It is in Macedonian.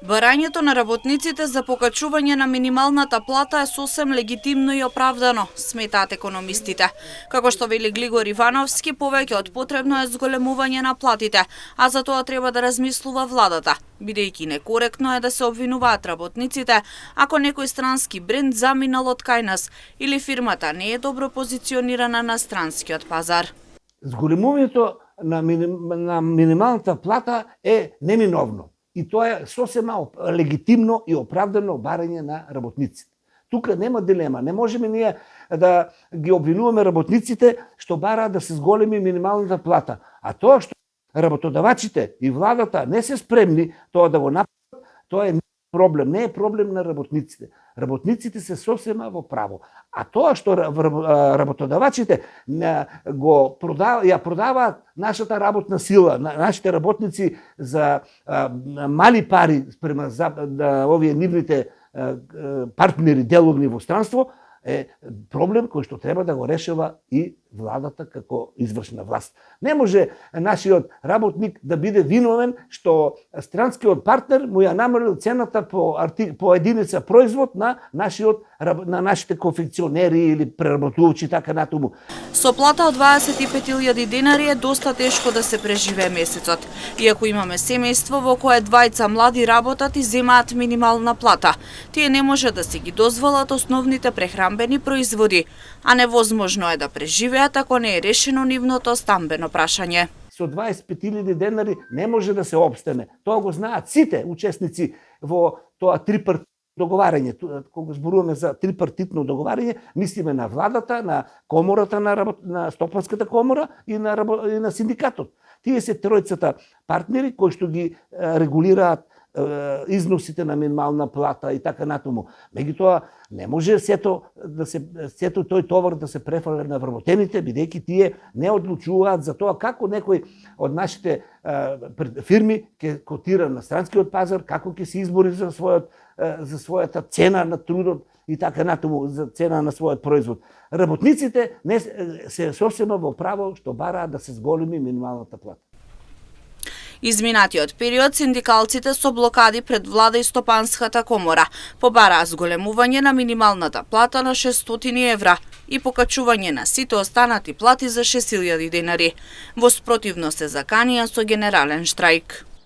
Барањето на работниците за покачување на минималната плата е сосем легитимно и оправдано, сметаат економистите. Како што вели Глигор Ивановски, повеќе од потребно е зголемување на платите, а за тоа треба да размислува владата, бидејќи некоректно е да се обвинуваат работниците ако некој странски бренд заминал од кај нас или фирмата не е добро позиционирана на странскиот пазар. Зголемувањето на минималната плата е неминовно. И тоа е сосема легитимно и оправдано барање на работниците. Тука нема дилема. Не можеме ние да ги обвинуваме работниците што бараат да се зголеми минималната плата. А тоа што работодавачите и владата не се спремни тоа да го направат, тоа е проблем. Не е проблем на работниците. Работниците се сосема во право. А тоа што работодавачите ја продаваат нашата работна сила, нашите работници за мали пари спрема овие нивните партнери деловни во странство, е проблем кој што треба да го решава и владата како извршна власт. Не може нашиот работник да биде виновен што странскиот партнер му ја намалил цената по единица производ на нашите конфекционери или преработувачи така натаму. Со плата од 25.000 денари е доста тешко да се преживее месецот. Иако имаме семејство во кое двајца млади работат и земаат минимална плата, тие не може да си ги дозволат основните прехранбени производи, а невозможно е да преживеат ако не е решено нивното стамбено прашање. Со 25.000 денари не може да се обстане. Тоа го знаат сите учесници во тоа трипартитно договарање. Кога зборуваме за трипартитно договарање, мислиме на владата, на комората на Стопанската комора и на синдикатот. Тие се тројцата партнери кои што ги регулираат износите на минимална плата и така натаму. Меѓутоа, не може сето тој товар да се префале на вработените, бидејќи тие не одлучуваат за тоа како некој од нашите фирми ќе котира на странскиот пазар, како ќе се избори за својата цена на трудот и така натаму, за цена на својот производ. Работниците не се сосема во право што бараат да се зголеми минималната плата. Изминатиот период синдикалците со блокади пред влада и Стопанската комора побараа зголемување на минималната плата на 600 евра и покачување на сите останати плати за 6.000 денари. Во спротивно се заканија со генерален штрајк.